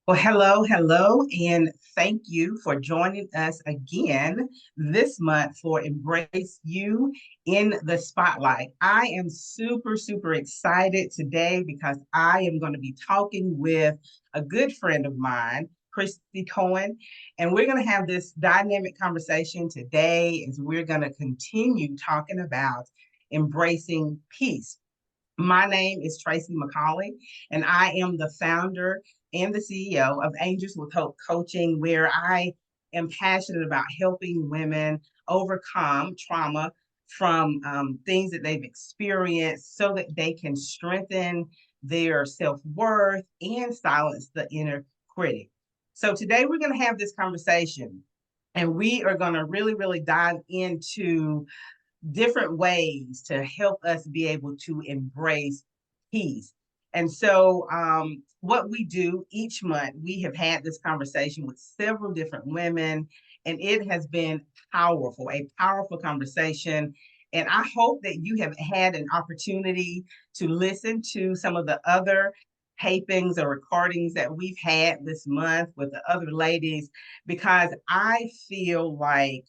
Well, hello, hello, and thank you for joining us again this month for Embrace You in the Spotlight. I am super, super excited today because I am going to be talking with a good friend of mine, Kristie Cohen, and we're going to have this dynamic conversation today as we're going to continue talking about embracing peace. My name is Tracy McCauley, and I am the founder and the CEO of Angels with Hope Coaching, where I am passionate about helping women overcome trauma from things that they've experienced so that they can strengthen their self worth and silence the inner critic. So, today we're going to have this conversation, and we are going to really, really dive into different ways to help us be able to embrace peace. And so, what we do each month, we have had this conversation with several different women, and it has been powerful, a powerful conversation. And I hope that you have had an opportunity to listen to some of the other tapings or recordings that we've had this month with the other ladies, because I feel like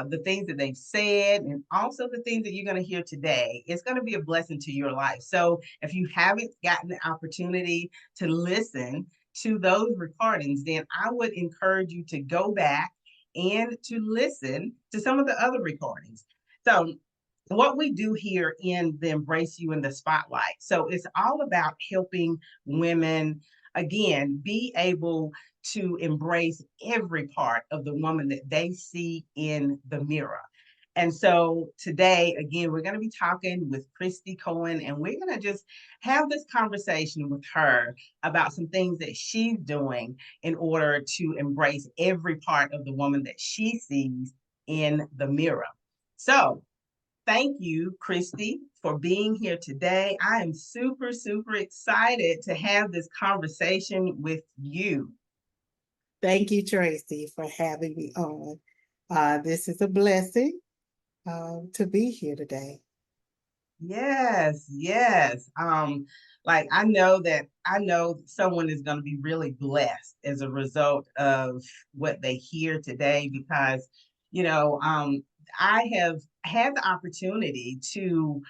the things that they've said, and also the things that you're going to hear today. It's going to be a blessing to your life. So if you haven't gotten the opportunity to listen to those recordings, then I would encourage you to go back and to listen to some of the other recordings. So what we do here in the Embrace You in the Spotlight. So it's all about helping women, again, be able to embrace every part of the woman that they see in the mirror. And so today, again, we're going to be talking with Kristie Cohen, and we're going to just have this conversation with her about some things that she's doing in order to embrace every part of the woman that she sees in the mirror. So thank you, Kristie, for being here today. I am super, super excited to have this conversation with you. Thank you, Tracy, for having me on. This is a blessing to be here today. Yes, yes. Like I know someone is going to be really blessed as a result of what they hear today because, you know, um, I have had the opportunity to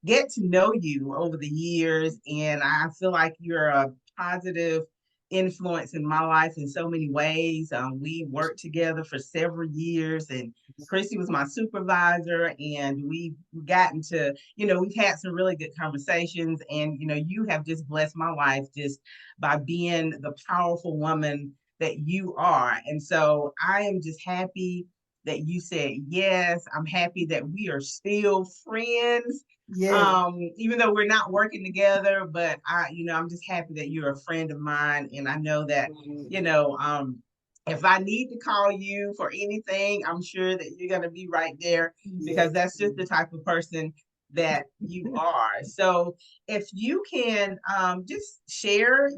get to know you over the years, and I feel like you're a positive influence in my life in so many ways. We worked together for several years, and Kristie was my supervisor, and we've gotten to, we've had some really good conversations. And, you have just blessed my life just by being the powerful woman that you are. And so I am just happy that you said yes. I'm happy that we are still friends, Yes. even though we're not working together. But I'm just happy that you're a friend of mine, and I know that, you know, um, if I need to call you for anything, I'm sure that you're gonna be right there because Yes. that's just the type of person that you are. So if you can just share,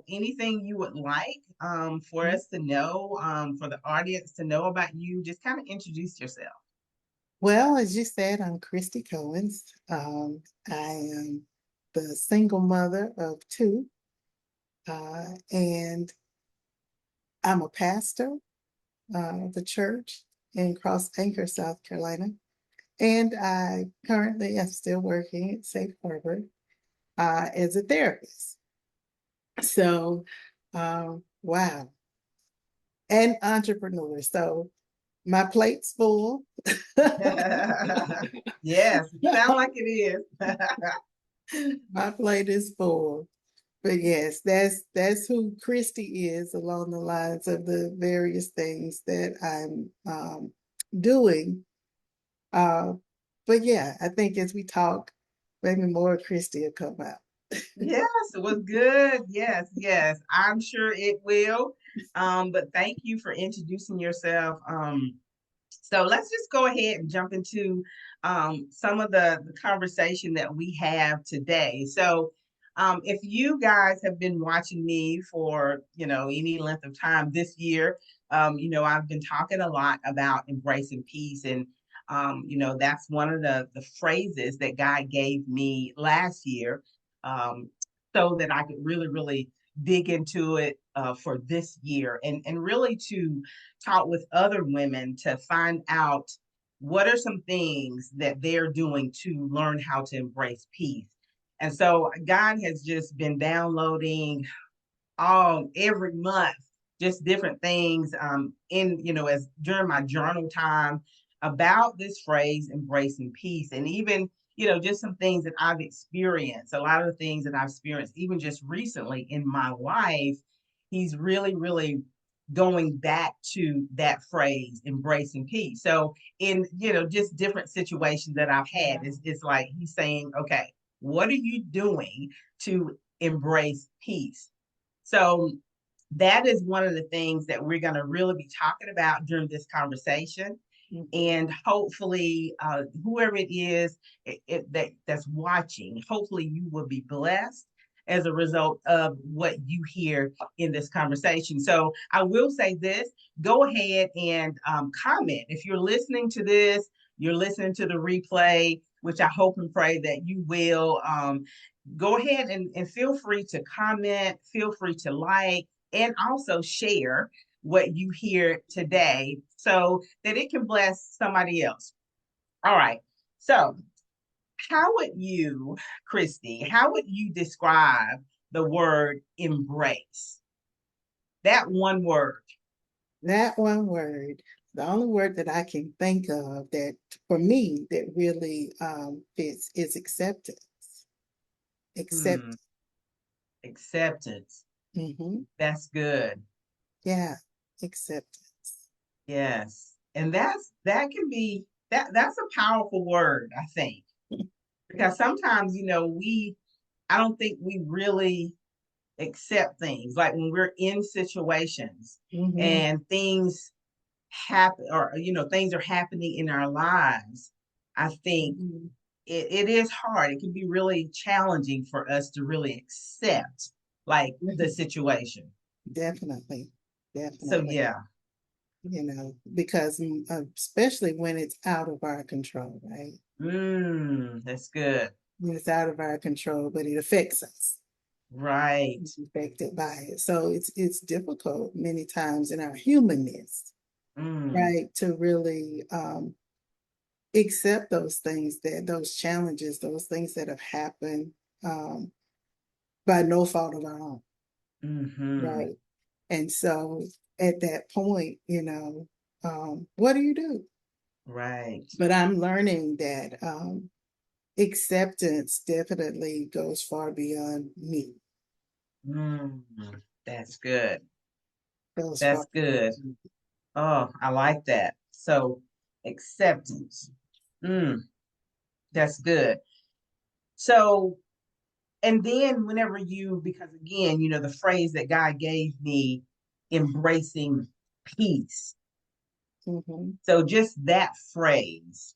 anything you would like for us to know, for the audience to know about you, just kind of introduce yourself. Well, as you said, I'm Kristie Cohens. I am the single mother of two, and I'm a pastor of the church in Cross Anchor, South Carolina. And I currently am still working at Safe Harbor as a therapist. So, wow, and entrepreneur. So my plate's full. Yes, sound like it is. My plate is full. But yes, that's who Kristie is along the lines of the various things that I'm doing. Uh, but yeah, I think as we talk, maybe more Kristie will come out. Yes, it was good. Yes, yes, I'm sure it will. But thank you for introducing yourself. So let's just go ahead and jump into some of the conversation that we have today. So if you guys have been watching me for, any length of time this year, I've been talking a lot about embracing peace. And, that's one of the phrases that God gave me last year, so that I could really, really dig into it for this year, and really to talk with other women to find out what are some things that they're doing to learn how to embrace peace. And so God has just been downloading all every month, just different things in, as during my journal time about this phrase, embracing peace. And even, just some things that I've experienced, a lot of the things that I've experienced, even just recently in my life, he's really, really going back to that phrase, embracing peace. So in, just different situations that I've had, it's like he's saying, okay, what are you doing to embrace peace? So that is one of the things that we're going to really be talking about during this conversation. And hopefully, whoever it is that's watching, hopefully you will be blessed as a result of what you hear in this conversation. So I will say this, go ahead and comment. If you're listening to this, you're listening to the replay, which I hope and pray that you will. Go ahead and feel free to comment, feel free to like, and also share what you hear today so that it can bless somebody else. All right. So, how would you, Kristie, how would you describe the word embrace? That one word. That one word, the only word that I can think of that for me that really fits is acceptance. Hmm, Accept. acceptance. Mm-hmm. That's good. Yeah, acceptance. Yes. And that can be that's a powerful word, I think. Because sometimes, I don't think we really accept things like when we're in situations Mm-hmm. and things happen, or things are happening in our lives. I think Mm-hmm. it is hard. It can be really challenging for us to really accept like the situation. Definitely, So definitely. yeah. Because especially when it's out of our control, right? That's good. When it's out of our control, but it affects us. Right. It's affected by it. So it's difficult many times in our humanness, Mm, right, to really accept those things, that those challenges, those things that have happened um, by no fault of our own, mm-hmm. right? And so at that point, what do you do? Right. But I'm learning that acceptance definitely goes far beyond me. Mm, that's good. Goes far That's good. beyond me. Oh, I like that. So acceptance. Mm, that's good. So, and then whenever because again, the phrase that God gave me, embracing peace. Mhm. So just that phrase,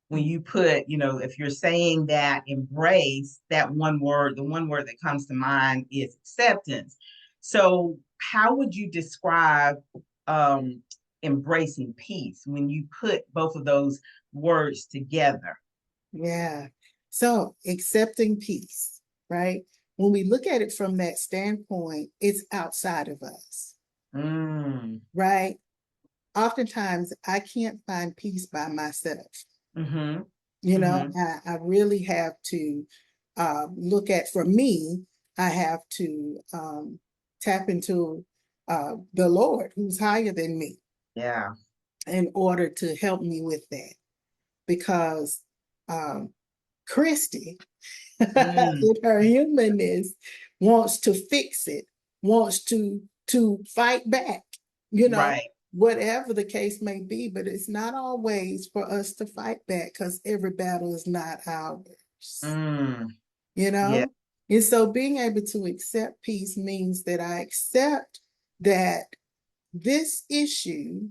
when you put, if you're saying that embrace, that one word, the one word that comes to mind is acceptance. So how would you describe um, embracing peace when you put both of those words together? Yeah. So accepting peace, right? When we look at it from that standpoint, it's outside of us, Mm, right? Oftentimes I can't find peace by myself. mm-hmm, I, mm-hmm. I really have to look at, for me, I have to tap into the Lord who's higher than me Yeah. in order to help me with that. Because um, Kristie, Mm, in her humanness, wants to fix it, wants to fight back, right. whatever the case may be. But it's not always for us to fight back because every battle is not ours, Mm, you yeah. know. And so being able to accept peace means that I accept that this issue,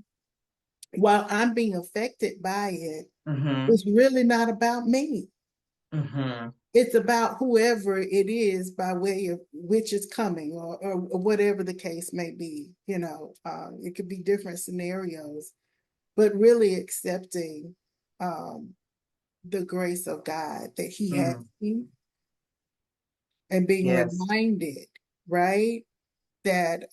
while I'm being affected by it, Mm-hmm, is really not about me. mm-hmm. It's about whoever it is by way of which is coming, or whatever the case may be. It could be different scenarios, but really accepting um, the grace of God that He has Mm, me, and being yes. reminded, right? that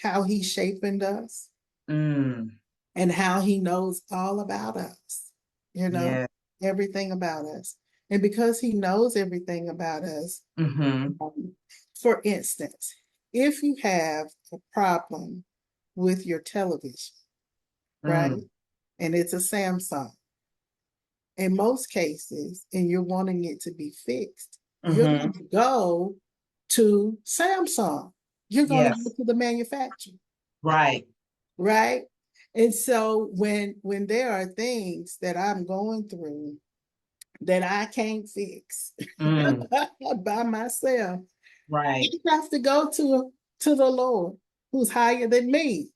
how he's shaping us Mm. and how he knows all about us, you know, Yeah. everything about us. And because he knows everything about us, Mm-hmm. um, for instance, if you have a problem with your television, right? Mm. And it's a Samsung, in most cases, and you're wanting it to be fixed, you're going Mm-hmm. to go to Samsung. You're going to go Yes. to the manufacturer, Right. right? And so when there are things that I'm going through that I can't fix Mm. by myself, Right. you have to go to the Lord who's higher than me,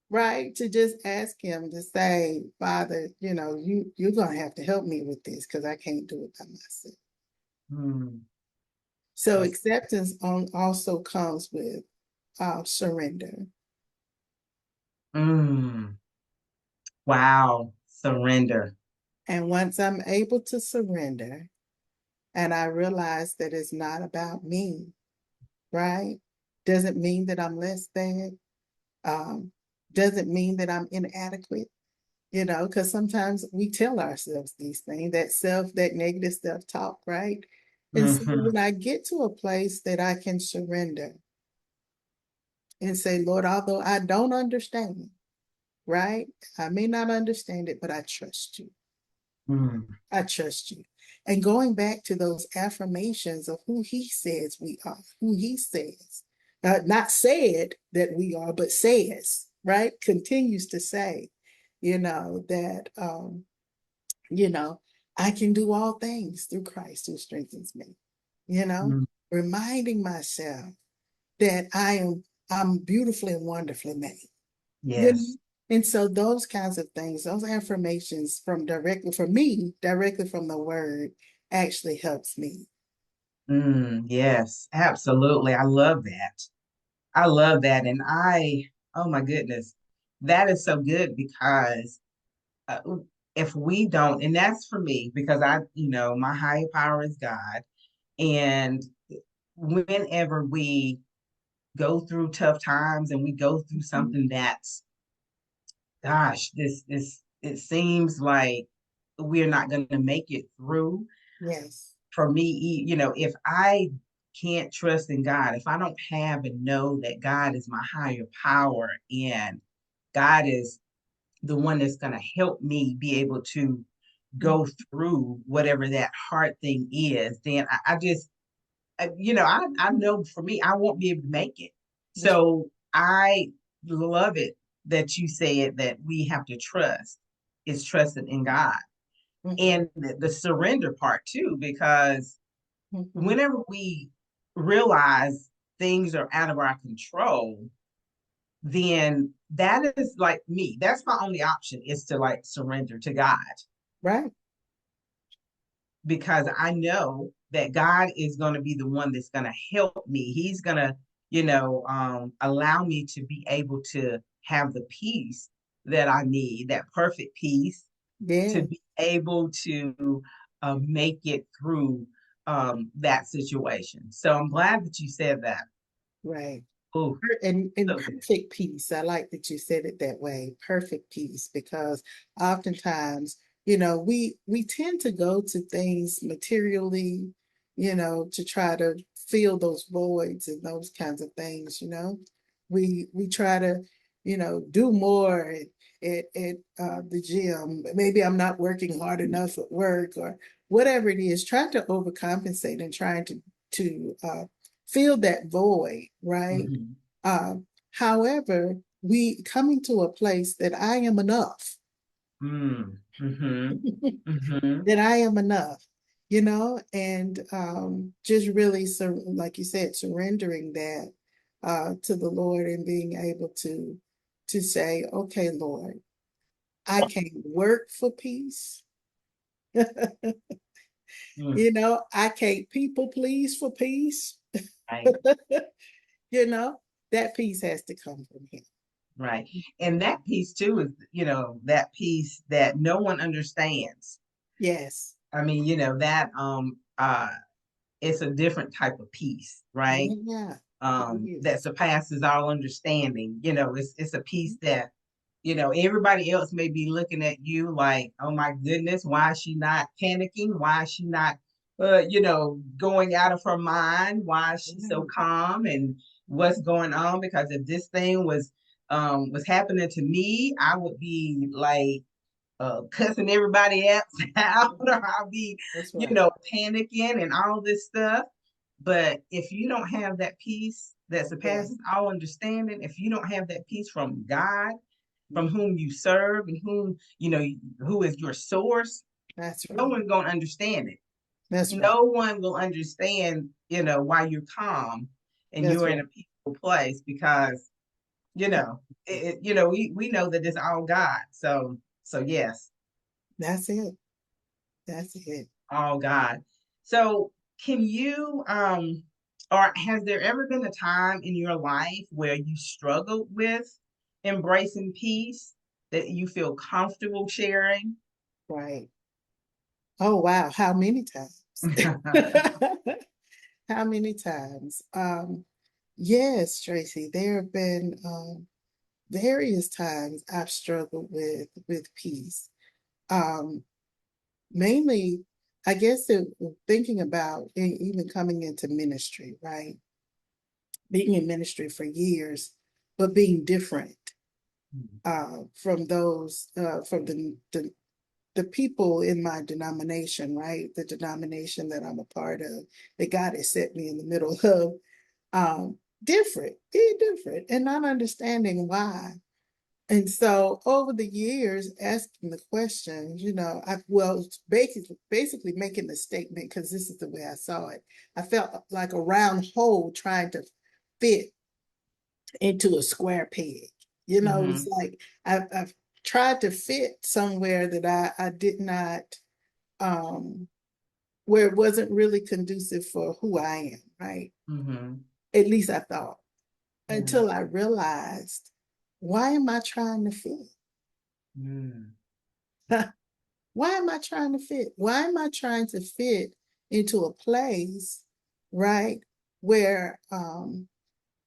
right? To just ask him to say, Father, you're gonna have to help me with this because I can't do it by myself. Mm. So That's acceptance also comes with surrender. mm. Wow. Surrender. And once I'm able to surrender and I realize that it's not about me, right? Doesn't mean that I'm less than, um, doesn't mean that I'm inadequate, because sometimes we tell ourselves these things, that negative self-talk, right? And so Mm-hmm. when I get to a place that I can surrender and say, Lord, although I don't understand, right? I may not understand it, but I trust you. Mm. I trust you. And going back to those affirmations of who he says we are, who he says, not said that we are, but says, right? Continues to say, that, you know, I can do all things through Christ who strengthens me, you know, Mm. reminding myself that I'm beautifully and wonderfully made. You know? Yes. And so those kinds of things, those affirmations directly from the word, actually helps me. Mm. Yes. Absolutely. I love that. I love that. And oh my goodness, that is so good because uh, if we don't, and that's for me, because my higher power is God. And whenever we go through tough times and we go through Mhm. something that's, gosh, this, it seems like we're not going to make it through. Yes. For me, if I can't trust in God, if I don't have and know that God is my higher power and God is the one that's going to help me be able to Mhm. go through whatever that hard thing is, then I just, I know for me, I won't be able to make it. So I love it that you said that we have to trust is trusting in God Mhm. and the surrender part too, because Mhm. whenever we realize things are out of our control, then that is like me. That's my only option is to like surrender to God Right. because I know that God is going to be the one that's going to help me. He's going to, allow me to be able to have the peace that I need, that perfect peace to Yeah. be able to make it through that situation. So I'm glad that you said that. Right. Oh, And so good. perfect peace. I like that you said it that way. Perfect peace, because oftentimes, we tend to go to things materially, to try to fill those voids and those kinds of things. We try to, do more at the gym. Maybe I'm not working hard enough at work or whatever it is. Trying to overcompensate and trying to fill that void, right? Mhm. However, we coming to a place that I am enough, Mm. Mhm. Mhm. that I am enough, and just really, like you said, surrendering that to the Lord and being able to say, okay, Lord, I can't work for peace. Mm. I can't people please for peace. Right. you know, that peace has to come from him. Right. And that piece too is, that piece that no one understands. Yes. I mean, that it's a different type of peace, right? Yeah. that surpasses all understanding. It's a peace that, everybody else may be looking at you like, oh my goodness, why is she not panicking? Why is she not, going out of her mind? Why is she so calm? And what's going on? Because if this thing was happening to me, I would be like cussing everybody else out, or I'll be, That's right. panicking and all this stuff. But if you don't have that peace that Yeah. surpasses all understanding, if you don't have that peace from God, from whom you serve and who is your source, That's no right. one's gonna understand it. That's right. No one will understand, why you're calm and That's you're in right. a peaceful place because, we know that it's all God. So yes, That's it. That's it. all God. So can you or has there ever been a time in your life where you struggled with embracing peace that you feel comfortable sharing? Right. Oh wow. How many times? How many times? Yes, Tracy, there have been various times I've struggled with peace. Um, Mainly, I guess thinking about even coming into ministry, right? Being in ministry for years, but being different from those from the people in my denomination, right? The denomination that I'm a part of, that God has set me in the middle of, different, being different, and not understanding why. And so over the years, asking the questions, basically making the statement because this is the way I saw it. I felt like a round hole trying to fit into a square peg. It's Mm-hmm. like I've tried to fit somewhere that I did not, um, where it wasn't really conducive for who I am, right? Mm-hmm. At least I thought, Yeah. until I realized, why am I trying to fit? Mm. Why am I trying to fit? Why am I trying to fit into a place, right, where I'm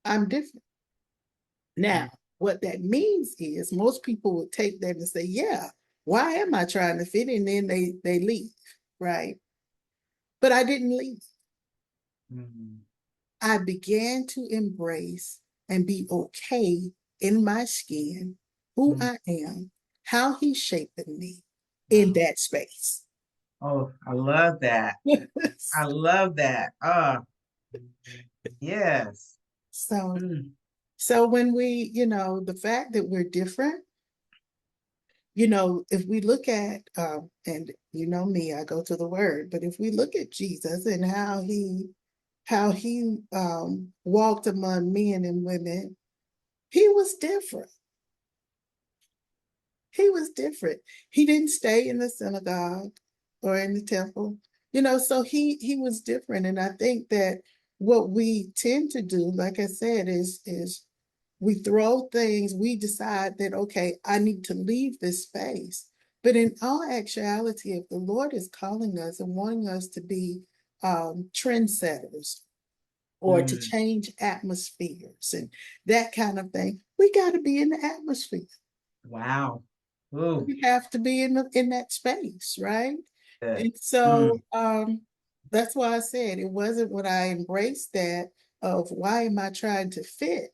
different? Now, what that means is most people would take that and say, yeah, why am I trying to fit? And then they leave, right? But I didn't leave. Mm-hmm. I began to embrace and be okay in my skin, who Mm-hmm. I am, how he's shaping me in Wow. that space. Oh, I love that. I love that. Yes. So Mm. So when the fact that we're different, if we look at, and you know me, I go to the word, but if we look at Jesus and how he walked among men and women, he was different. He was different. He didn't stay in the synagogue or in the temple, so he was different. And I think that what we tend to do, like I said, is we throw things, we decide that, okay, I need to leave this space. But in all actuality, if the Lord is calling us and wanting us to be trendsetters or to Mm. change atmospheres and that kind of thing, we got to be in the atmosphere. Wow. Ooh. We have to be in that space, right? Good. And so Mm. that's why I said it wasn't when I embraced that of why am I trying to fit.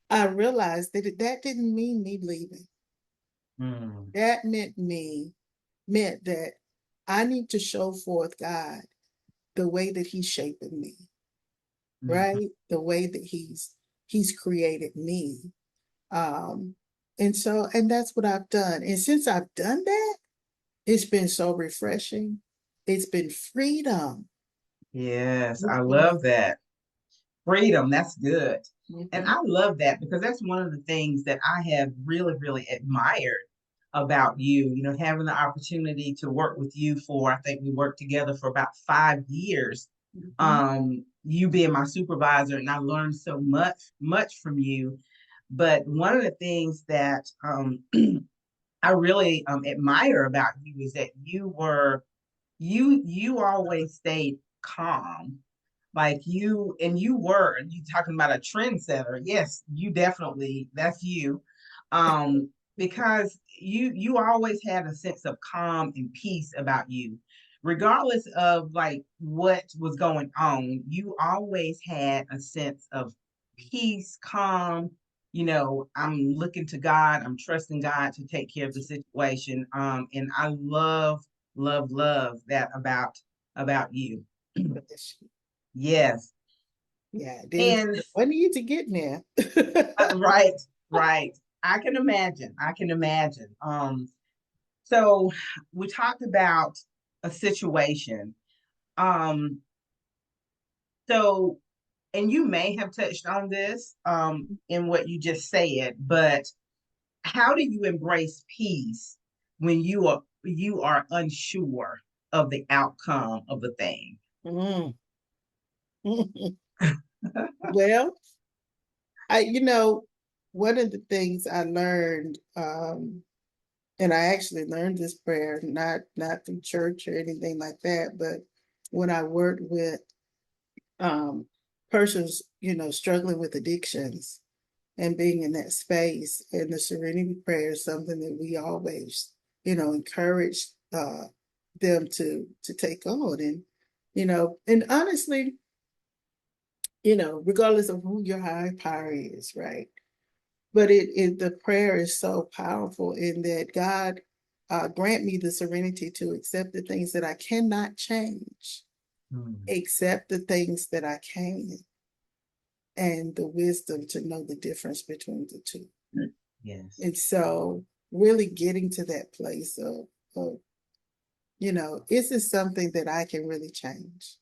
I realized that didn't mean me leaving. Mm. That meant that I need to show forth God the way that He's shaping me, Mm. right? The way that He's created me. Um, and that's what I've done. And since I've done that, it's been so refreshing. It's been freedom. Yes, It's I been love that. Freedom, that's good. And mhm, I love that because that's one of the things that I have really, really admired about you, having the opportunity to work with you for, I think we worked together for about 5 years. mhm. You being my supervisor, and I learned so much from you. But one of the things that I really admire about you is that you always stayed calm, Like you talking about a trendsetter. Yes, you definitely, that's you. Because you always had a sense of calm and peace about you. Regardless of like what was going on, you always had a sense of peace, calm. I'm looking to God, I'm trusting God to take care of the situation. And I love that about you. Yes. Yeah, there's And what need to get there. right, right. I can imagine. I can imagine. So we talked about a situation. Um, so and you may have touched on this in what you just said, but how do you embrace peace when you are unsure of the outcome of the thing? Mm. Well, I one of the things I learned, and I actually learned this prayer not through church or anything like that, but when I worked with um, persons, struggling with addictions and being in that space, and the Serenity Prayer is something that we always, encourage them to take on, and honestly, regardless of who your high power is, right? But the prayer is so powerful in that God grant me the serenity to accept the things that I cannot change, Mm. accept the things that I can, and the wisdom to know the difference between the two. Yes. And so, really getting to that place of is this something that I can really change?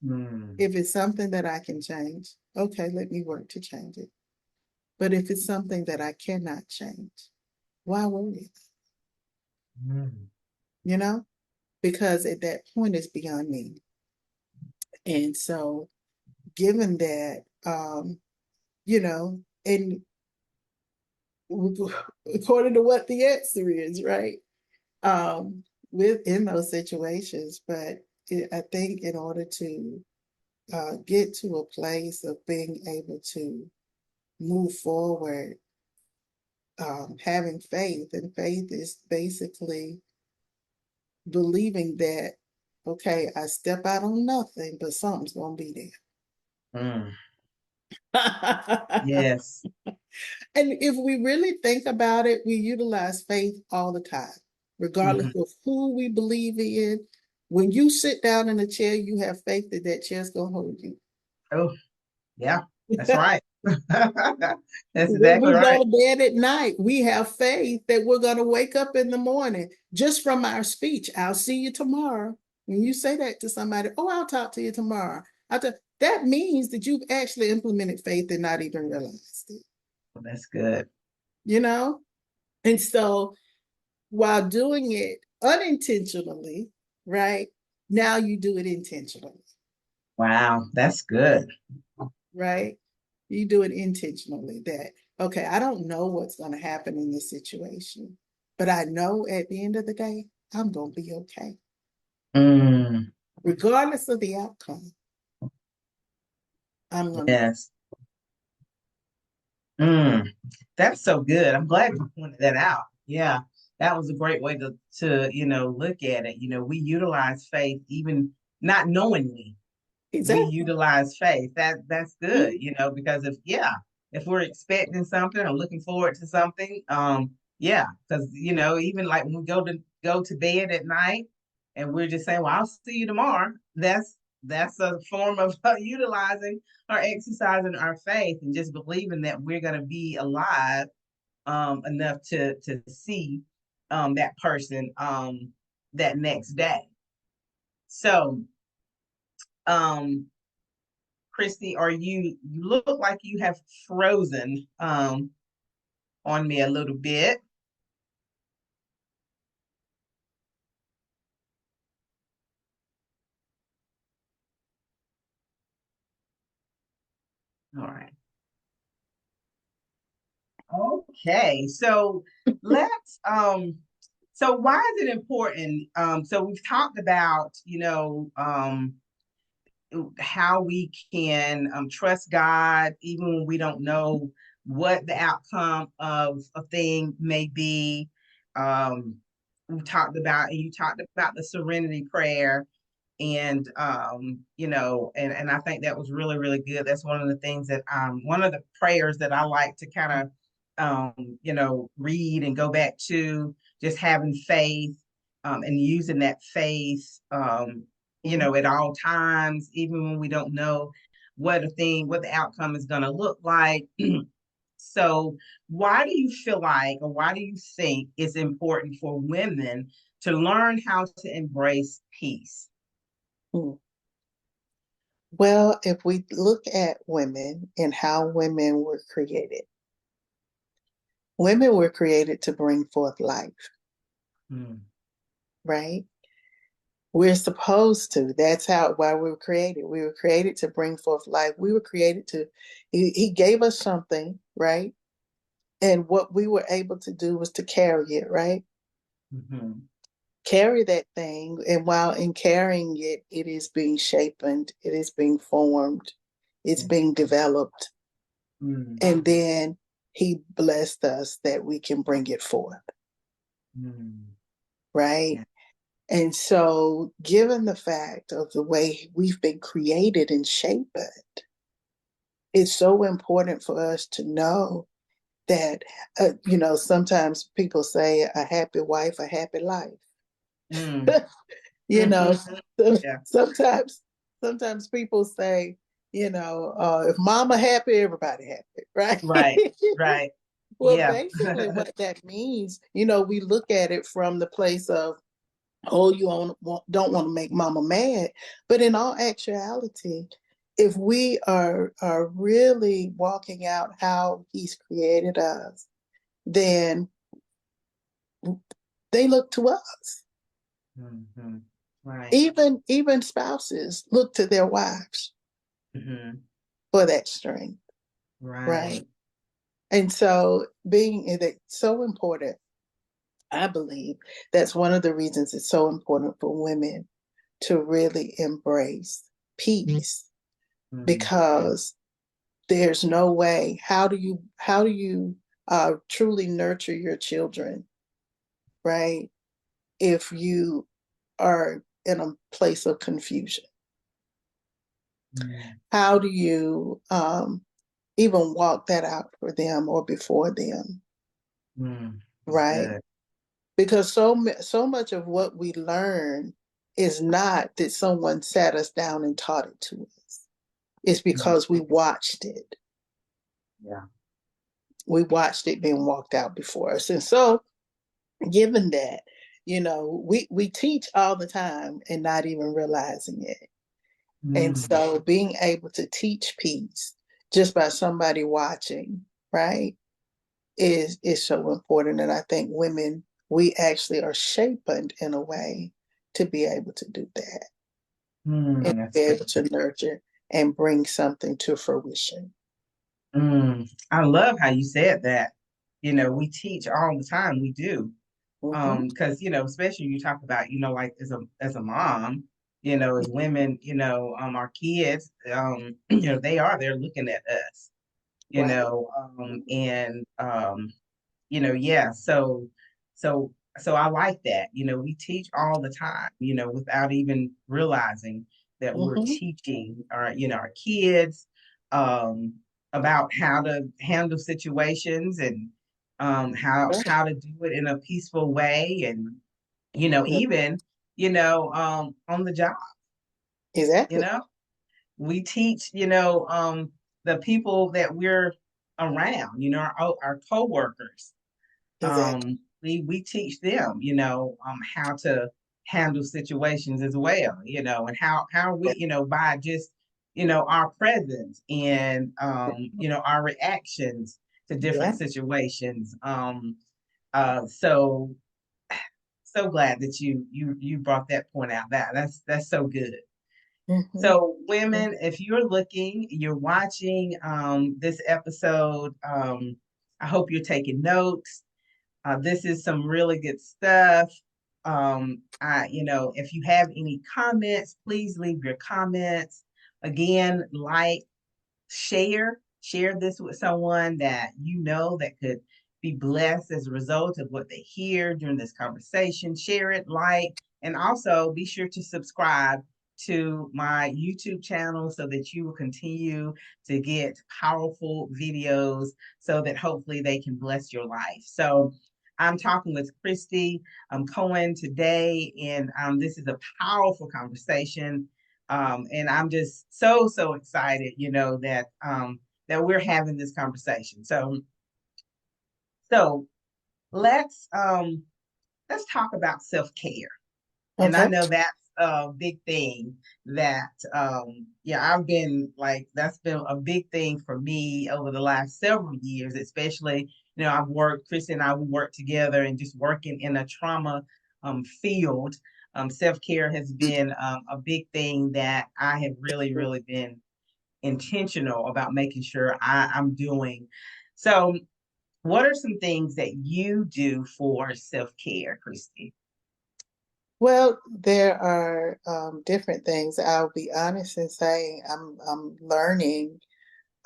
Mm. If it's something that I can change, okay, let me work to change it. But if it's something that I cannot change, why worry? Mm. You know, because at that point it's beyond me. And so, given that, and according to what the answer is, right? Within those situations, but I think in order to get to a place of being able to move forward, having faith, and faith is basically believing that, okay, I step out on nothing, but something's going to be Mm. there. Yes. And if we really think about it, we utilize faith all the time, regardless Mhm. of who we believe in. When you sit down in a chair, you have faith that that chair's going to hold you. Oh, yeah, that's right. That's When exactly we right. go to bed at night, we have faith that we're going to wake up in the morning just from our speech. I'll see you tomorrow. When you say that to somebody, oh, I'll talk to you tomorrow. That means that you've actually implemented faith and not even realized it, Well, that's good. you know? And so while doing it unintentionally, right? Now you do it intentionally, Wow, that's good. right? You do it intentionally that, okay, I don't know what's going to happen in this situation, but I know at the end of the day, I'm going to be okay. Mm, Regardless of the outcome, I'm going to. yes. Mm, that's so good. I'm glad you pointed that out. Yeah, that was a great way to look at it. We utilize faith even not knowingly. We Exactly. utilize faith. That's good, because if we're expecting something or looking forward to something, yeah, because even like when we go to bed at night and we're just saying, well, I'll see you tomorrow. That's a form of utilizing or exercising our faith and just believing that we're going to be alive enough to see that person that next day. So um Kristie, you look like you have frozen on me a little bit. All right. Okay. So let's so why is it important? So we've talked about, how we can trust God even when we don't know what the outcome of a thing may be. Um, we talked about, and you talked about the serenity prayer, and and I think that was really really good. That's one of the things that one of the prayers that I like to kind of read and go back to, just having faith, and using that faith, Mhm. at all times, even when we don't know what the outcome is going to look like. So why do you feel like, or why do you think it's important for women to learn how to embrace peace? Mm. Well, if we look at women and how women were created, women were created to bring forth life, Mm, right? We're supposed to. That's how why we were created. We were created to bring forth life. We were created to, he gave us something, right? And what we were able to do was to carry it, right? mhm, Carry that thing. And while in carrying it, it is being shapened, it is being formed, it's yes, being developed. mm, And then he blessed us that we can bring it forth, mm, right? yeah, And so, given the fact of the way we've been created and shaped, it's so important for us to know that, sometimes people say a happy wife, a happy life. mm, you know, mhm, yeah, sometimes, sometimes people say, if mama happy, everybody happy, right? right, right, Well, yeah, basically, what that means, we look at it from the place of, oh, you don't want to make mama mad. But in all actuality, if we are really walking out how he's created us, then they look to us. mhm, right, Even spouses look to their wives mhm, for that strength, right? right, And so being it so important, I believe that's one of the reasons it's so important for women to really embrace peace, mm, because there's no way. How do you truly nurture your children, right? If you are in a place of confusion, mm, how do you even walk that out for them or before them, that's right? good. Because so much of what we learn is not that someone sat us down and taught it to us. It's Mm, because we watched it. yeah, We watched it being walked out before us. And so, given that, we teach all the time and not even realizing it. And mm, so being able to teach peace just by somebody watching, right, is so important. And I think women, we actually are shaped in a way to be able to do that and that's be good. able to nurture and bring something to fruition. I love how you said that. We teach all the time. We do. Mm-hmm. Because especially you talk about, like as a mom, as women, our kids, they're looking at us, Right. and yeah, so I like that. We teach all the time, without even realizing that we're Mm-hmm. teaching our kids, um about how to handle situations, and Right. how to do it in a peaceful way, and Yeah. even on the job, you Exactly. know we teach, the people that we're around, our coworkers. Exactly. We teach them, how to handle situations as well, and how we, by just, our presence, and our reactions to different Yeah. situations. So glad that you brought that point out. That's so good. Mm-hmm. So, women, if you're watching this episode, I hope you're taking notes. This is some really good stuff. If you have any comments, please leave your comments. Again, like, share this with someone that you know that could be blessed as a result of what they hear during this conversation. Share it, like, and also be sure to subscribe to my YouTube channel so that you will continue to get powerful videos so that hopefully they can bless your life. So I'm talking with Kristie Cohen today, and this is a powerful conversation. And I'm just so excited, that we're having this conversation. So let's talk about self-care. And I Okay. know that's a big thing that yeah, I've been like that's been a big thing for me over the last several years, especially, I've worked, Kristie and I, we worked together and just working in a trauma field. Self-care has been a big thing that I have really been intentional about making sure I'm doing. So what are some things that you do for self-care, Kristie? Well, there are different things. I'll be honest in saying I'm learning,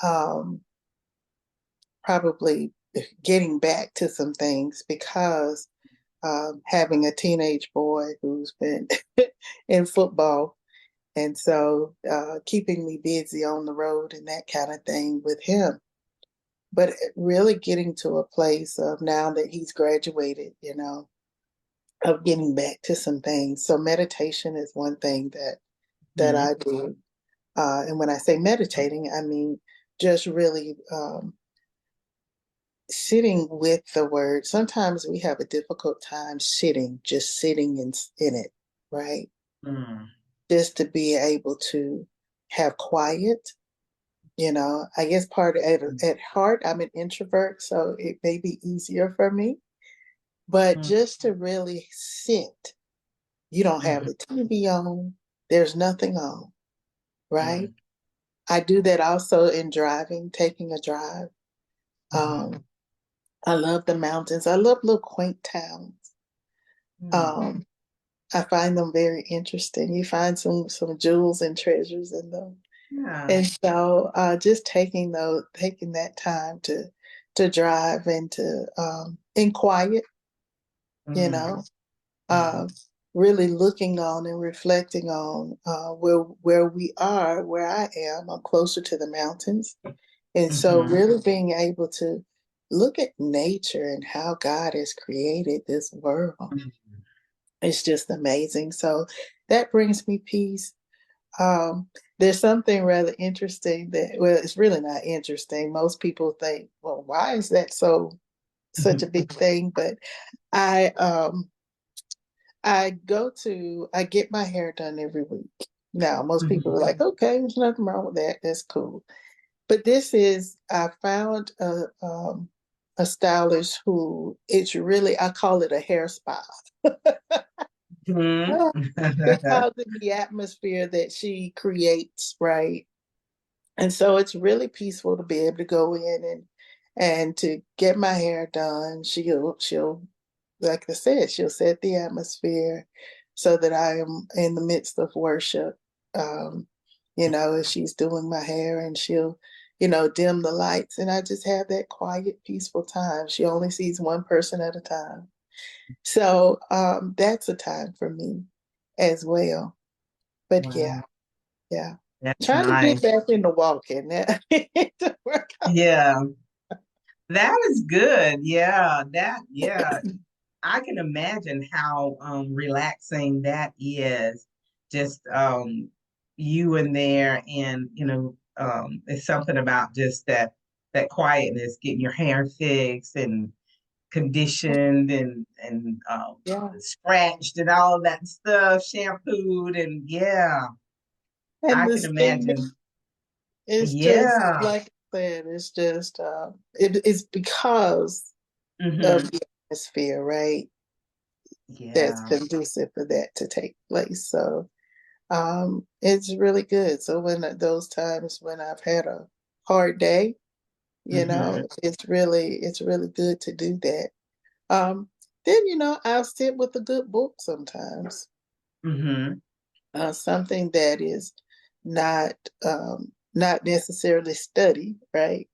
um, probably getting back to some things because having a teenage boy who's been in football, and so keeping me busy on the road and that kind of thing with him. But really getting to a place of now that he's graduated, of getting back to some things. So meditation is one thing that Mm-hmm. I do. And when I say meditating, I mean just really sitting with the word. Sometimes we have a difficult time sitting, just sitting in it, right? Mm-hmm. Just to be able to have quiet. I guess part at heart, I'm an introvert, so it may be easier for me. But just to really sit, you don't have Mm-hmm. the TV on, there's nothing on, right? Mm-hmm. I do that also in driving, taking a drive. Mm-hmm. Um, I love the mountains. I love little quaint towns. Mm-hmm. Um, I find them very interesting. You find some jewels and treasures in them. Yeah. And so just taking that time to drive and to in quiet, you Mm-hmm. know, uh, really looking on and reflecting on where we are, where I am. I'm closer to the mountains. And so Mm-hmm. really being able to look at nature and how God has created this world. It's just amazing. So that brings me peace. There's something rather interesting that, well, it's really not interesting. Most people think, well, why is that such a big thing? But I I get my hair done every week. Now, most people are Mm-hmm. like, okay, there's nothing wrong with that. That's cool. But I found a stylist who it's really, I call it a hair spa. Mm-hmm. Because of the atmosphere that she creates, right? And so it's really peaceful to be able to go in and to get my hair done. She'll like I said, she'll set the atmosphere so that I am in the midst of worship. Um, as she's doing my hair and she'll, dim the lights and I just have that quiet, peaceful time. She only sees one person at a time. So that's a time for me as well. But yeah, Wow. yeah. That's Trying to get nice. back into walking. To work out. Yeah. That is good. Yeah. I can imagine how relaxing that is. Just you in there, and it's something about just that quietness, getting your hair fixed and conditioned and Yeah. scratched and all of that stuff, shampooed, and yeah, And I the can steaming imagine. is just Yeah. like I said, it's just it's because of Hmm. the atmosphere, right? That's Yeah. conducive for that to take place. So it's really good. So when those times when I've had a hard day, Hmm. it's really good to do that. Um, then I'll sit with a good book sometimes. Hmm. Something that is not not necessarily study, right?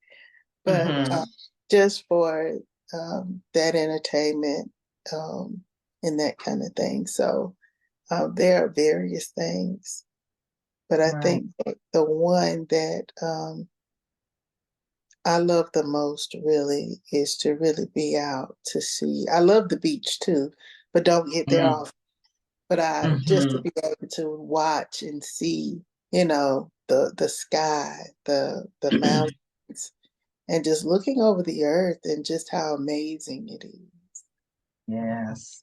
But Mm-hmm. just for that entertainment um, and that kind of thing. So there are various things, but I Right. think that the one that I love the most really is to really be out to see. I love the beach too, but don't get there Mm-hmm. off. But I just to be able to watch and see, the sky, the mountains, and just looking over the earth and just how amazing it is. Yes.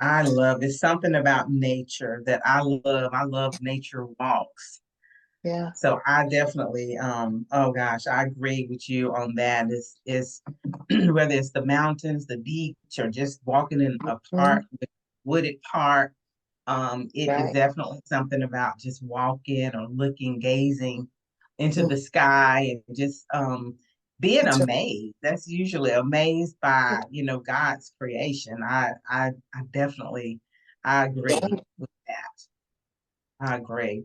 I love it's something about nature that I love. I love nature walks. Yeah. So I definitely oh gosh, I agree with you on that. It's whether it's the mountains, the beach, or just walking in a Mhm. park, wooded park. It is Right. definitely something about just walking or looking, gazing into Mhm. the sky and just being That's amazed. That's usually amazed by, right. God's creation. I definitely I Yeah. agree with that. I agree.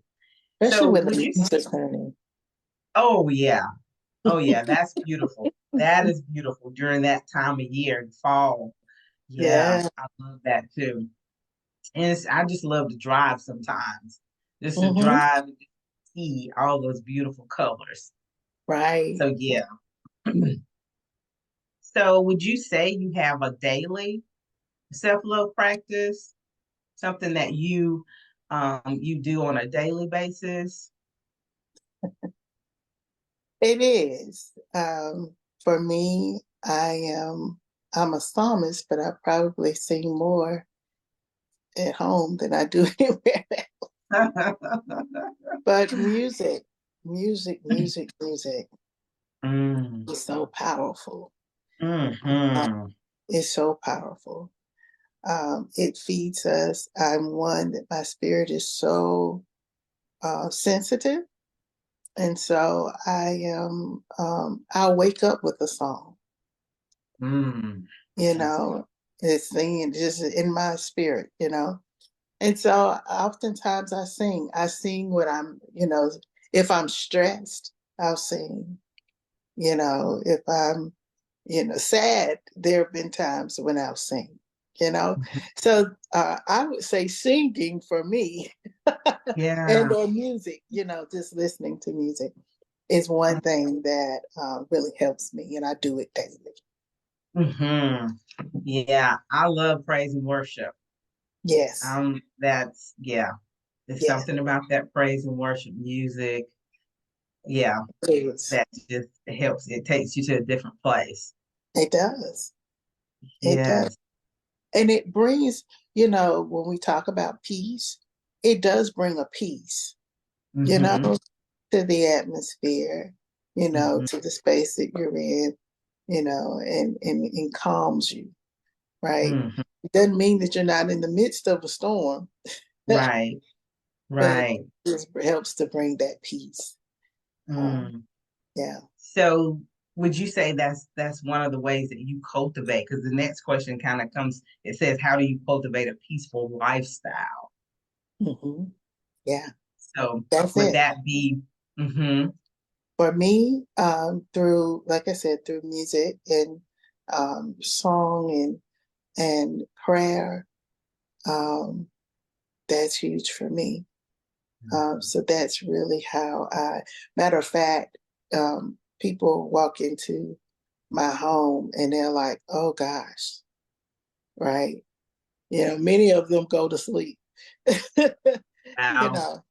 Especially So when would the you leaves are turning. oh yeah. Oh yeah, that's beautiful. That is beautiful during that time of year, fall. Yeah, Yeah. I love that too. And I just love to drive sometimes, just to Hmm. drive and see all those beautiful colors. Right. So yeah. So would you say you have a daily self-love practice, something that you do on a daily basis? It is. For me, I'm a psalmist, but I probably sing more at home than I do anywhere else. But music Mm, is so powerful. Uh, hmm. it's so powerful. It feeds us. I'm one that my spirit is so sensitive. And so I'll wake up with a song, Mm. you That's know, it's singing just in my spirit. And so oftentimes I sing when if I'm stressed, I'll sing. If I'm, sad, there have been times when I'll sing, you know. So I would say singing for me and yeah. or music, just listening to music is one thing that really helps me, and I do it daily. Hmm. Yeah, I love praise and worship. Yes, That's yeah. There's yeah, something about that praise and worship music. Yeah, it is. that just helps. It takes you to a different place. It does. It does. Yes. And it brings, when we talk about peace, it does bring a peace, you know, Mm-hmm. to the atmosphere, Mm-hmm. to the space that you're in, and calms you, right? Mm-hmm. It doesn't mean that you're not in the midst of a storm, but Right. it Right. just helps to bring that peace. Um, Mm. yeah. So would you say that's one of the ways that you cultivate? Because the next question kind of comes, it says, how do you cultivate a peaceful lifestyle? Hmm. Yeah. So That's would it. that be mm-hmm. For me, through, like I said, through music and song and prayer, um, that's huge for me. So that's really how matter of fact, people walk into my home and they're like, oh gosh, right? Many of them go to sleep, you Wow.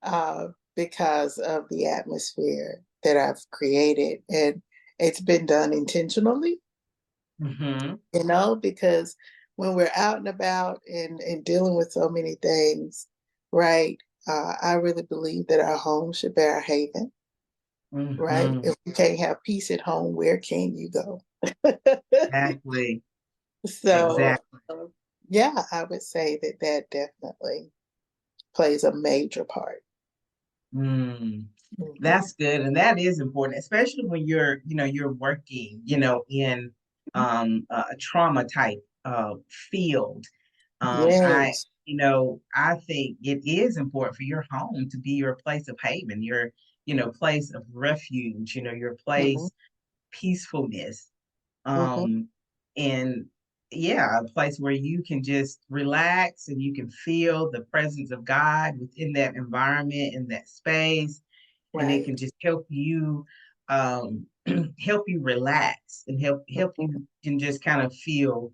know, because of the atmosphere that I've created. And it's been done intentionally, Mm-hmm. because when we're out and about and dealing with so many things, right? I really believe that our home should be our haven, right? Mm-hmm. If you can't have peace at home, where can you go? Exactly. So, Exactly. yeah, I would say that that definitely plays a major part. Mm. Mhm. That's good. And that is important, especially when you're working, in a trauma type field. I Yes. I think it is important for your home to be your place of haven, your, place of refuge, your Mhm, place peacefulness. mhm. Um, and yeah, a place where you can just relax and you can feel the presence of God within that environment, in that space, and it Right. can just help you help you relax and help Mhm. you can just kind of feel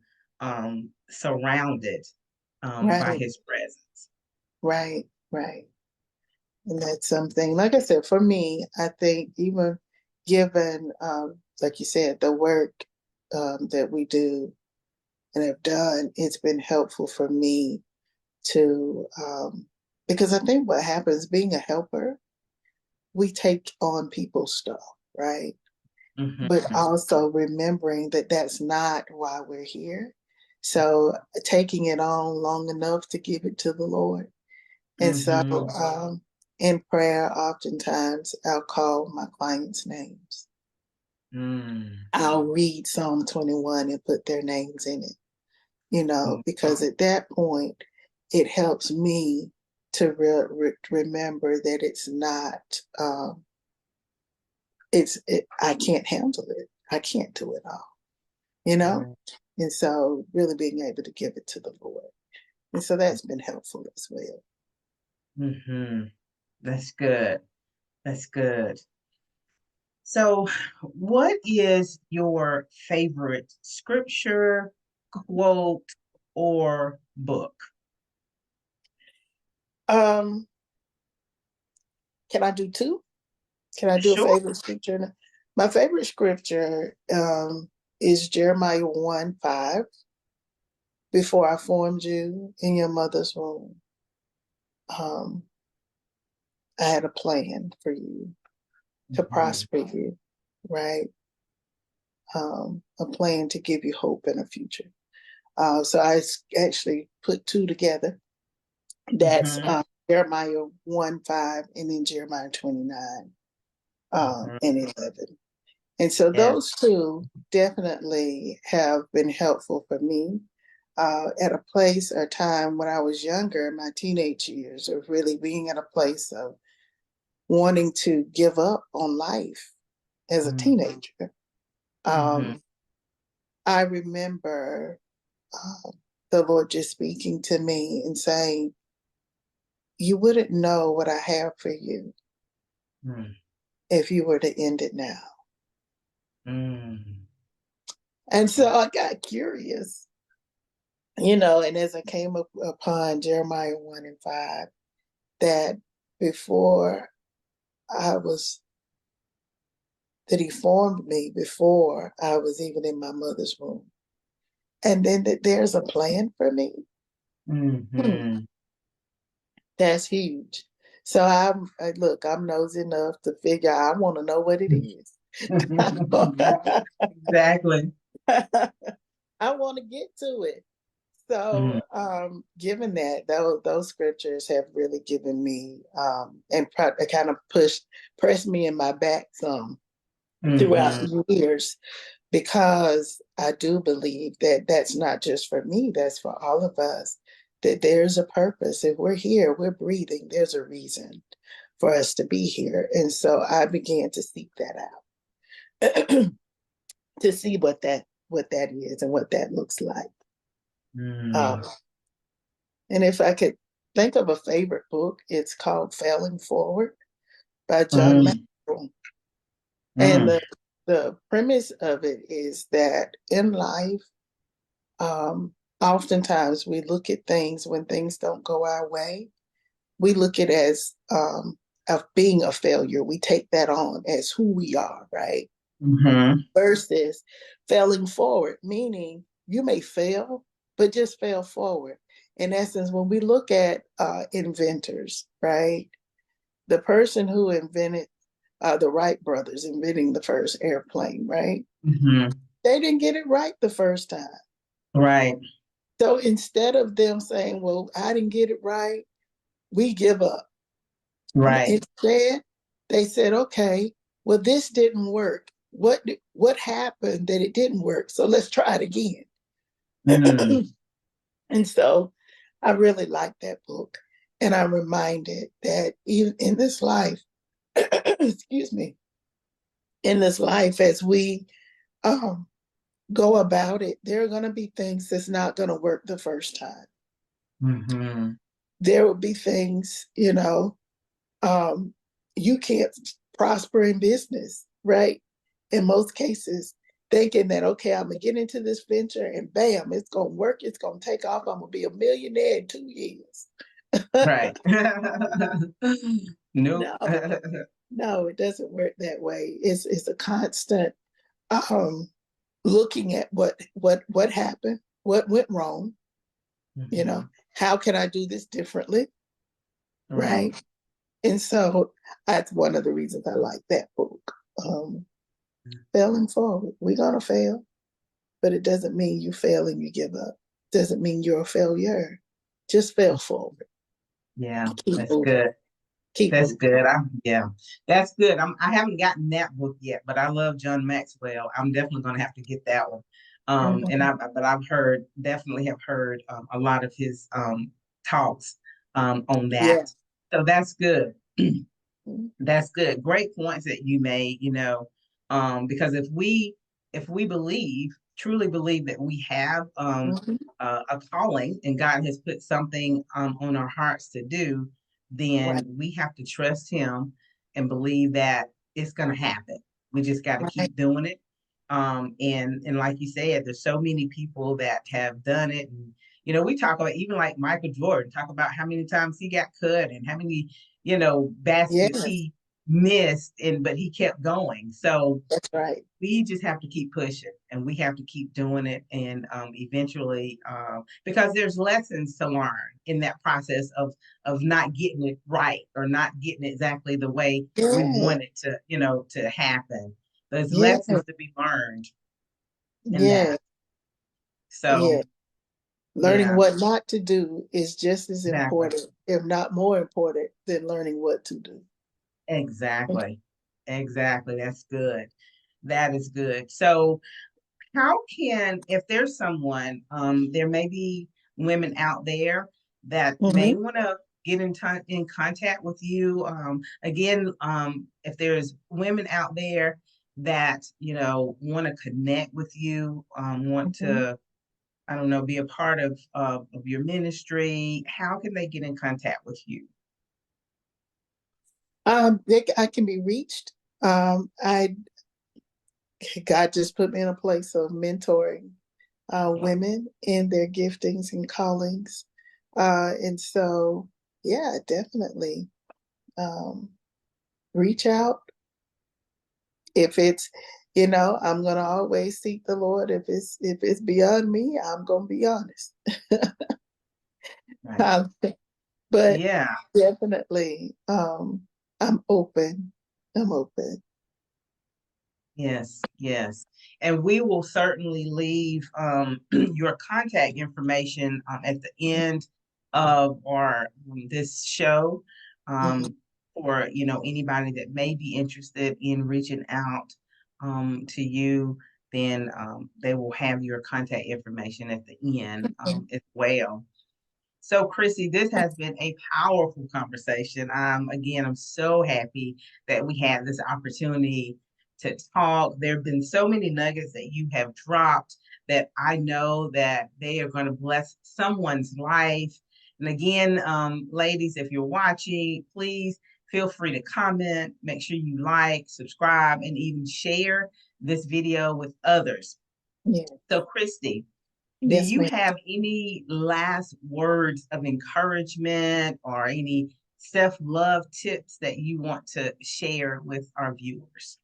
surrounded by Right, his presence. right, right. And that's something, like I said, for me, I think even given, like you said, the work that we do and have done, it's been helpful for me to, because I think what happens being a helper, we take on people's stuff, right? But Hmm. also remembering that that's not why we're here. So taking it on long enough to give it to the Lord. And so Hmm. in prayer, oftentimes I'll call my clients' names. Mm. I'll read Psalm 21 and put their names in it, Mm. because at that point, it helps me to remember that it's not, I can't handle it. I can't do it all, you know? Right. And so really being able to give it to the Lord. And so that's been helpful as well. Hmm. That's good. That's good. So, what is your favorite scripture, quote, or book? Um, can I do two? Can I do a Sure. favorite scripture? My favorite scripture is Jeremiah 1:5. Before I formed you in your mother's womb, um, I had a plan for you to Mhm. prosper you, right? A plan to give you hope and a future. So actually put two together. That's Mhm. Jeremiah 1:5 and then Jeremiah 29 Mhm. and 11. And so Yes. those two definitely have been helpful for me at a place or time when I was younger, my teenage years, of really being at a place of wanting to give up on life as a Mhm. teenager. Mhm. Um, I remember uh, the Lord just speaking to me and saying, "You wouldn't know what I have for you Mhm. if you were to end it now." Mhm. And so I got curious, and as I came up upon Jeremiah 1:5, that before I was, that he formed me before I was even in my mother's womb. And then that there's a plan for me. Hmm, Mhm. that's huge. So look, I'm nosy enough to figure I want to know what it is. Exactly. I want to get to it. Mhm. So, given that, those scriptures have really given me and kind of pressed me in my back some throughout Mhm. the years, because I do believe that that's not just for me, that's for all of us, that there's a purpose. If we're here, we're breathing, there's a reason for us to be here. And so I began to seek that out to see what that is and what that looks like. Um, Mhm. and if I could think of a favorite book, it's called Failing Forward by John Mhm. Maxwell. And Mhm. the premise of it is that in life, oftentimes we look at things when things don't go our way. We look at it as of being a failure. We take that on as who we are, right? Mhm. Versus failing forward, meaning you may fail, but just fail forward. In essence, when we look at inventors, right? The person who invented the Wright brothers inventing the first airplane, right? Mhm. They didn't get it right the first time. Right. So instead of them saying, well, I didn't get it right, we give up. Right. Instead, they said, okay, well, this didn't work. What happened that it didn't work? So let's try it again. Mm. And so I really like that book. And I'm reminded that even in this life, excuse me, in this life, as we um, go about it, there are going to be things that's not going to work the first time. Mm-hmm. There will be things, um, you can't prosper in business, right? In most cases, thinking that, okay, I'm going to get into this venture and bam, it's going to work, it's going to take off, I'm going to be a millionaire in 2 years. Right. Nope. No, no, it doesn't work that way. It's a constant um, looking at what happened, what went wrong, you know, Mhm. how can I do this differently, Right. right? And so that's one of the reasons I like that book. Um, Failing forward, we're gonna fail, but it doesn't mean you fail and you give up. Doesn't mean you're a failure. Just fail forward. Yeah, Keep that's moving. good. Keep That's moving. good. Yeah, that's good. I haven't gotten that book yet, but I love John Maxwell. I'm definitely going to have to get that one. And Mhm. but I've heard, definitely have heard a lot of his talks on Yeah. that. So that's good. Mhm. That's good. Great points that you made, because if we believe, truly believe that we have Mhm. a calling and God has put something on our hearts to do, then Right. we have to trust him and believe that it's going to happen. We just got to Right. keep doing it. And like you said, there's so many people that have done it. And, we talk about even like Michael Jordan, talk about how many times he got cut and how many baskets Yes, he missed but he kept going. So that's right. we just have to keep pushing and we have to keep doing it. And eventually, because there's lessons to learn in that process of not getting it right or not getting it exactly the way we Yeah. want it to, to happen. There's Yeah. lessons to be learned in Yeah. that. Yeah. So Learning yeah, what not to do is just as exactly. important, if not more important, than learning what to do. Exactly. Exactly. That's good. That is good. So how can, if there's someone, there may be women out there that may Mhm. want to get in contact with you. Again, if there's women out there that, want to connect with you, want Mhm. to, I don't know, be a part of your ministry, how can they get in contact with you? I can be reached. I God just put me in a place of mentoring women in their giftings and callings, and so yeah, definitely um, reach out if it's. I'm gonna always seek the Lord. If it's beyond me, I'm gonna be honest. Right. But Yeah. definitely, I'm open. I'm open. Yes, yes. And we will certainly leave your contact information at the end of our this show Mhm. for anybody that may be interested in reaching out to you, then they will have your contact information at the end as well. So, Kristie, this has been a powerful conversation. Again, I'm so happy that we had this opportunity to talk. There have been so many nuggets that you have dropped that I know that they are going to bless someone's life. And again, ladies, if you're watching, please feel free to comment, make sure you like, subscribe, and even share this video with others. Yeah. So, Kristie, do Yes, you ma'am. have any last words of encouragement or any self-love tips that you want to share with our viewers?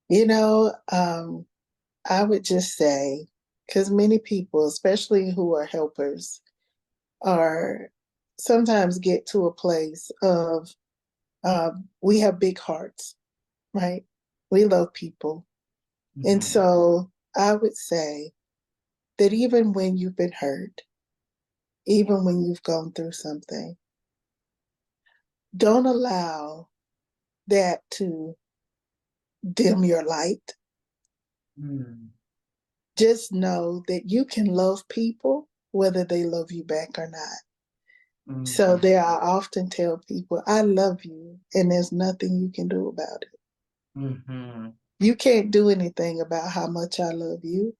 You know, I would just say, because many people, especially who are helpers, are sometimes get to a place of we have big hearts, right? We love people. And Mhm. so I would say that even when you've been hurt, even when you've gone through something, don't allow that to dim your light. Mm. Just know that you can love people whether they love you back or not. So Mm-hmm. there I often tell people, I love you, and there's nothing you can do about it. Mm-hmm. You can't do anything about how much I love you,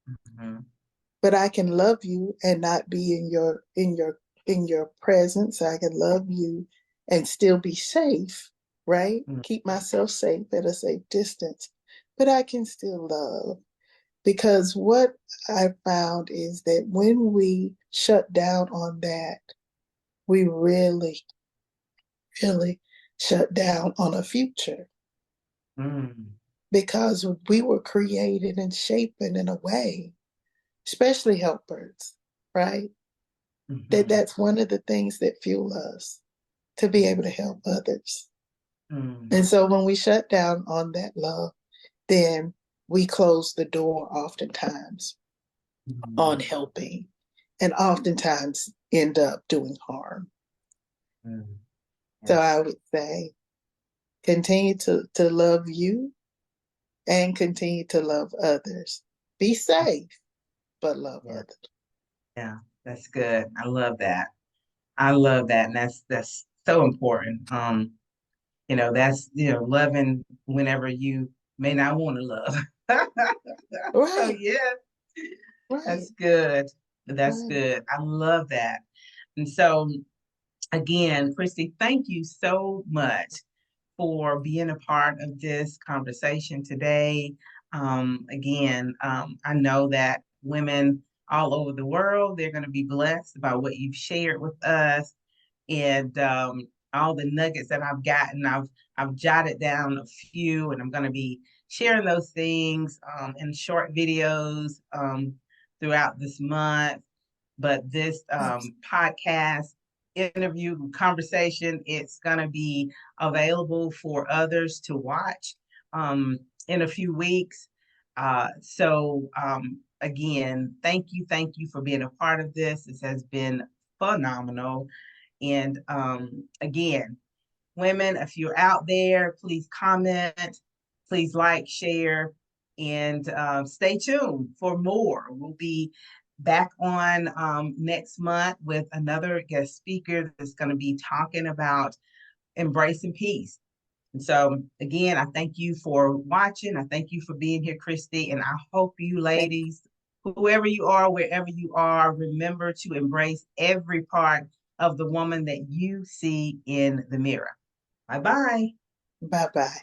Mm-hmm. but I can love you and not be in your presence. I can love you and still be safe, right? Keep myself safe at a safe distance, but I can still love. Because what I found is that when we shut down on that, we really, really shut down on a future. Mm-hmm. Because we were created and shaped in a way, especially helpers, right? Mm-hmm. That's one of the things that fuel us to be able to help others. Mm-hmm. And so when we shut down on that love, then we close the door oftentimes Mm-hmm. on helping and oftentimes end up doing harm. Mm-hmm. So Yes. I would say continue to love you and continue to love others. Be safe, but love Yeah. others. Yeah. That's good. I love that. I love that. And that's so important. That's loving whenever you may not want to love. So Right, yeah, right, that's good. That's right. good. I love that. And so again, Kristie, thank you so much for being a part of this conversation today. I know that women all over the world, they're going to be blessed by what you've shared with us and all the nuggets that I've gotten. I've jotted down a few, and I'm going to be sharing those things in short videos throughout this month. But this Yes. podcast interview conversation, it's going to be available for others to watch in a few weeks. Again, thank you for being a part of this. This has been phenomenal. And again, women, if you're out there, please comment, please like, share, and stay tuned for more. We'll be back on next month with another guest speaker that's going to be talking about embracing peace. And so, again, I thank you for watching. I thank you for being here, Kristie. And I hope you ladies, whoever you are, wherever you are, remember to embrace every part of the woman that you see in the mirror. Bye bye. Bye bye.